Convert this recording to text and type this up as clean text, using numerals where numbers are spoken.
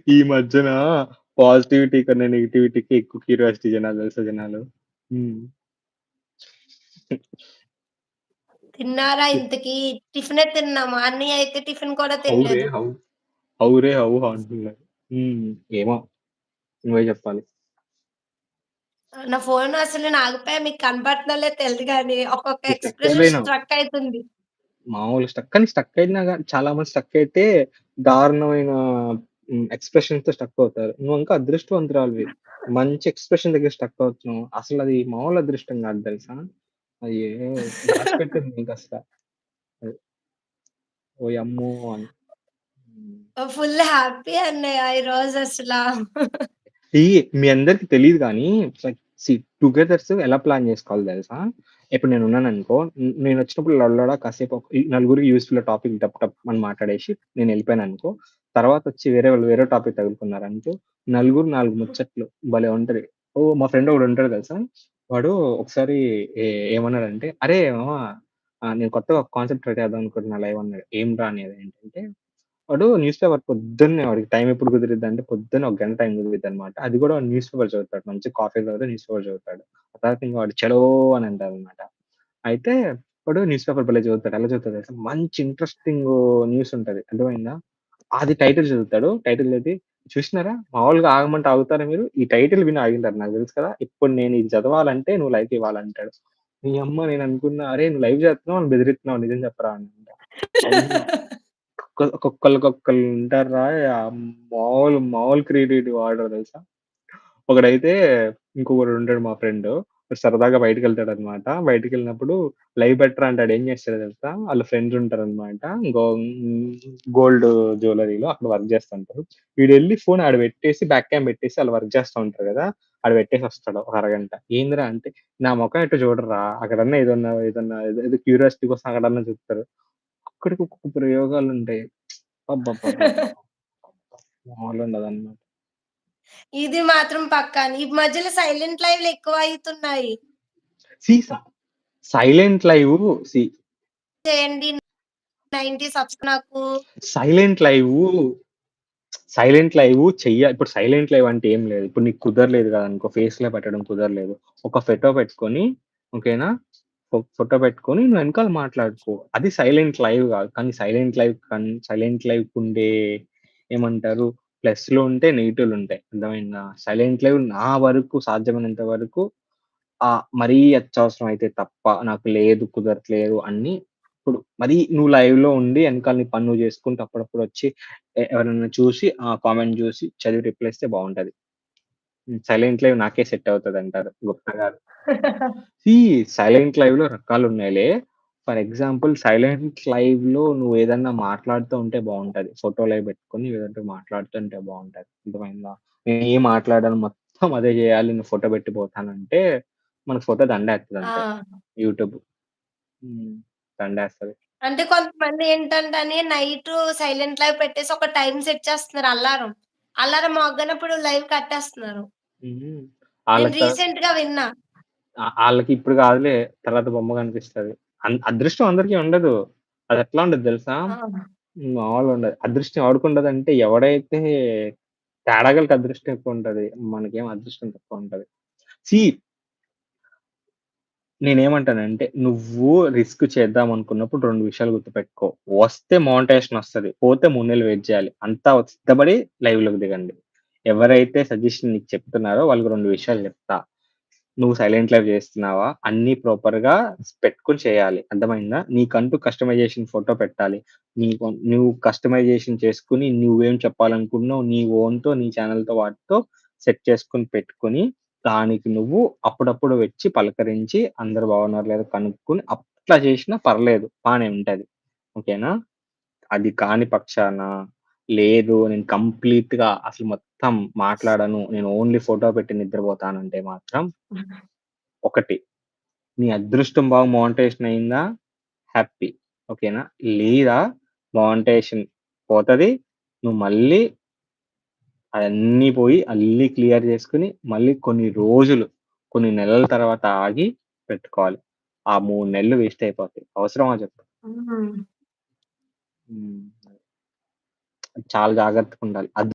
ఈ మధ్యన పాజిటివిటీ కన్నా నెగటివిటీకి ఎక్కువ క్యూరియాసిటీ జనాలు తెలుసా జనాలు. హ్మ్. తిన్నారా ఇంతకీ? టిఫినే తిన్నాము. అన్నయ్య అయితే టిఫిన్ కూడా హౌ రే తినలేదు. హౌ, హౌ రే హౌ అంటున్నారు. హ్మ్. ఏమో నువ్వే చెప్పాలి. నా ఫోన్ అసలు నేను ఆగిపోయా మీకు కనపడుతుందో లేదో తెలీదు గానీ, ఒక్కొక్క నువ్వు స్టక్ ఎక్స్‌ప్రెషన్ అయిపోయినావు. స్ట్రక్ అయితుంది. మామూలు స్టక్ కానీ స్టక్ అయినా చాలా మంది స్టక్ అయితే దారుణమైన ఎక్స్‌ప్రెషన్స్‌తో స్టక్ అవుతారు. నువ్వు ఇంకా అదృష్టవంతురాలివి. మంచి ఎక్స్‌ప్రెషన్ దగ్గర స్టక్ అవుతున్నావు. అసలది మామూలు అదృష్టం కాదు తెలుసా? అయ్యో! దాచిపెట్టింది నీకసల. అది. ఓయమ్మో! అని. హ్మ్. ఫుల్ హ్యాపీ అన్నయ్య ఈరోజు అసలా. ఈ మీ అందరికి తెలీదు గానీ లైక్ టుగెదర్స్ ఎలా ప్లాన్ జేసుకోవాలో తెలుసా? ఇప్పుడు నేనున్నాననుకో, నేనొచ్చినప్పుడు లొడలొడ కాసేపు ఈ నలుగురికి యూజ్‌ఫుల్ టాపిక్ టప్ టప్ అని మాట్లాడేసి నేనెళ్ళిపోయాననుకో, తర్వాతొచ్చి వేరే వాళ్ళు వేరే టాపిక్ తగులుకున్నారనుకో, నలుగురు 4 ముచ్చట్లు భలే ఉంటది. ఓహ్! మా ఫ్రెండ్ ఒకడుంటాడు తెలుసా? వాడు ఒకసారి ఏ ఏమన్నాడంటే, "అరేయ్ మామ నేను కొత్తగా ఒక కాన్సెప్ట్ ట్రై చేద్దాం అనుకుంటున్నా లైవ్" అన్నాడు. ఏంట్రా అనేది ఏంటంటే వాడు న్యూస్ పేపర్ పొద్దున్నే వాడికి టైం ఎప్పుడు కుదిరిద్దంటే పొద్దున్న ఒక గంట టైం కుదిరిద్దనమాట. అది కూడా వాడు న్యూస్ పేపర్ చదువుతాడు. మంచిగా కాఫీ తాగుతూ న్యూస్ పేపర్ చదువుతాడు. ఆ తర్వాత ఇంక వాడు చలో అని అంటారనమాట. అయితే వాడు న్యూస్ పేపర్ భలే చదువుతాడు. ఎలా చదువుతాడో తెలుసా? మంచి ఇంట్రెస్టింగ్ న్యూస్ ఉంటది. అర్థమైందా? అది టైటిల్ చదువుతాడు. టైటిల్ చదివి చూసినారా? మామూలుగా ఆగమంటే ఆగుతారా మీరు? ఈ టైటిల్ విని ఆగుంటారు నాకు తెలుసు కదా! ఇప్పుడు నేను ఇది చదవాలంటే నువ్వు లైక్ ఇవ్వాలంటాడు. నీ అమ్మ నేను అనుకున్నా, "అరేయ్! నువ్వు లైవ్ చేస్తున్నావు నన్ను బెదిరిస్తున్నావు నిజం చెప్పరా" అనంట. అవును. ఒక్కొక్కళ్ళు ఉంటార్రా మామూలు క్రియేటివిటీ వాడరు తెలుసా? ఒకడైతే ఇంకొకడుంటాడు మా ఫ్రెండు. సరదాగా బయటికెళ్తాడనమాట. బయటికెళ్ళినప్పుడు లైవ్ బెట్టరా అంటే ఆడేం చేస్తాడో తెలుసా? ఆళ్ళ ఫ్రెండ్స్ ఉంటారనమాట. గోల్డ్ జ్యువెల్లరీలో అక్కడ వర్క్ చేస్తుంటారు. వీడెళ్లి ఫోన్ ఆడ పెట్టేసి బ్యాక్ క్యామ్ పెట్టేసి ఆళ్ళు వర్క్ చేస్తా ఉంటారు గదా! ఆడ పెట్టేసొస్తాడు ఒక అరగంట. ఏందిరా అంటే, "నా మొఖం ఎట్టో చూడర్రా అక్కడన్నా ఏదన్నా ఏదో క్యూరియాసిటీ కోసం అక్కడన్నా చూత్తరు." ఒక్కడికి ఒక్కొక్క ప్రయోగాలుంటాయి. అబ్బబ్బబ్బబ్బా! మామూలుగుండదనమాట. ఇది మాత్రం పక్కా. ఈ మధ్యలో సైలెంట్ లైవ్‌లు ఎక్కువయితున్నాయి. సీ స సైలెంట్ లైవ్ సీ చేయండి 90 సబ్స్ నాకు. సైలెంట్ లైవు సైలెంట్ లైవ్ ఇప్పుడు సైలెంట్ లైవ్ అంటే ఏం లేదు. ఇప్పుడు నీకు కుదరలేదు గదనుకో ఫేస్‌లో పెట్టడం కుదరలేదు. ఒక ఫోటో పెట్టుకొని ఓకేనా? ఫోటో పెట్టుకొని నువ్వు ఎనకాల మాట్లాడుకో. అది సైలెంట్ లైవ్ గాదు. కానీ సైలెంట్ లైవ్‌కుండే ఏమంటారు ప్లస్‌లు ఉంటాయి, నెగెటివ్‌లుంటాయి. అర్థమైందా? సైలెంట్ లైవ్ నా వరకు సాధ్యమైనంత వరకు మరీ అత్యవసరం అయితే తప్ప నాకు లేదు, కుదరట్లేదు అని ఇప్పుడు మరీ నువ్వు లైవ్‌లో ఉండి ఎనకాల నీ పని నువ్వు జేసుకుంటూ అప్పుడప్పుడొచ్చి ఎవరైనా చూసి ఆ కామెంట్ జూసి చదివి రిప్లై ఇస్తే బావుంటది. సైలెంట్ లైవ్ నాకే సెట్ అవుతదంటారు గుప్తా గారు. సీ సైలెంట్ లైవ్‌లో రకాలున్నాయిలే. ఫర్ ఎగ్జాంపుల్ సైలెంట్ లైవ్‌లో నువ్వేదన్నా మాట్లాడుతూ ఉంటే బావుంటది. ఫోటో లైవ్ పెట్టుకొని ఏదంటే మాట్లాడుతుంటే బావుంటది. అర్థమైందా? నేనేం మాట్లాడను మొత్తం అదే జేయాలి. నేను ఫోటో పెట్టి పోతానంటే మనకు ఫోటో దండేత్తదంతే ఆ! యూట్యూబ్. హ్మ్. దండేస్తది. అంటే కొంతమంది ఏంటంటని నైటు సైలెంట్ లైవ్ పెట్టేసి ఒక టైమ్ సెట్ చేస్తున్నారు అలారం. అలారం మోగనప్పుడు లైవ్ కట్టేస్తున్నారు. హ్మ్. నేను ఆళ్ళకి రీసెంట్‌గా విన్నా. ఆళ్ళకి ఇప్పుడు గాదులే తర్వాత బొమ్మ కనిపిస్తది. అదృష్టం అందరికి ఉండదు. అదెట్లా ఉంటది దెలుసా? ఆ! మామూలుగుండదు. అదృష్టం ఎవడికుంటదంటే ఎవడైతే తేడాగలకి అదృష్టం ఎక్కువుంటది. మనకేమో అదృష్టం తక్కువుంటది. సీ నేనేమంటానంటే, నువ్వు రిస్క్ చేద్దామనుకున్నప్పుడు 2 విషయాలు గుర్తుపెట్టుకో. వస్తే మానిటైజేషన్ ఒస్తది. పోతే 3 నెలలు వెయిట్ జేయాలి. అంతా సిద్ధపడి లైవ్‌లోకి దిగండి. ఎవరైతే సజెషన్ నీకు చెప్తున్నారో వాళ్ళకి 2 విషయాలు జెప్తా. నువ్వు సైలెంట్ లైవ్ జేస్తున్నావా? అన్నీ ప్రాపర్‌గా పెట్టుకొని చేయాలి. అర్థమైందా? నీకంటూ కస్టమైజేషన్ ఫోటో పెట్టాలి. నువ్వు కస్టమైజేషన్ చేసుకొని నువ్వేం చెప్పాలనుకుంటున్నావు నీ ఓన్‌తో, నీ ఛానెల్‌తో వాటితో సెట్ చేసుకొని పెట్టుకొని దానికి నువ్వు అప్పుడప్పుడు వచ్చి పలకరించి అందరూ బాగున్నారో లేదో కనుక్కొని అట్లా చేసినా పర్లేదు. బానే ఉంటది. ఓకేనా? అది కాని పక్షాన లేదు నేను కంప్లీట్‌గా అసలు మొత్తం మాట్లాడను. నేను ఓన్లీ ఫోటో పెట్టి నిద్రపోతానంటే మాత్రం ఒకటి నీ అదృష్టం బాగా మానిటైజేషన్ అయిందా హ్యాపీ. ఓకేనా? లేదా మానిటైజేషన్ పోతది. నువ్వు మళ్ళీ అయన్నీ పోయి అన్నీ క్లియర్ చేసుకొని, మళ్ళీ కొన్ని రోజులు, కొన్ని నెలల తర్వాత ఆగి పెట్టుకోవాలి. ఆ 3 నెలలు వేస్ట్ అయిపోతాయి. అవసరమా చెప్పు? హ్మ్. హ్మ్. చాలా జాగ్రత్తగుండాలి.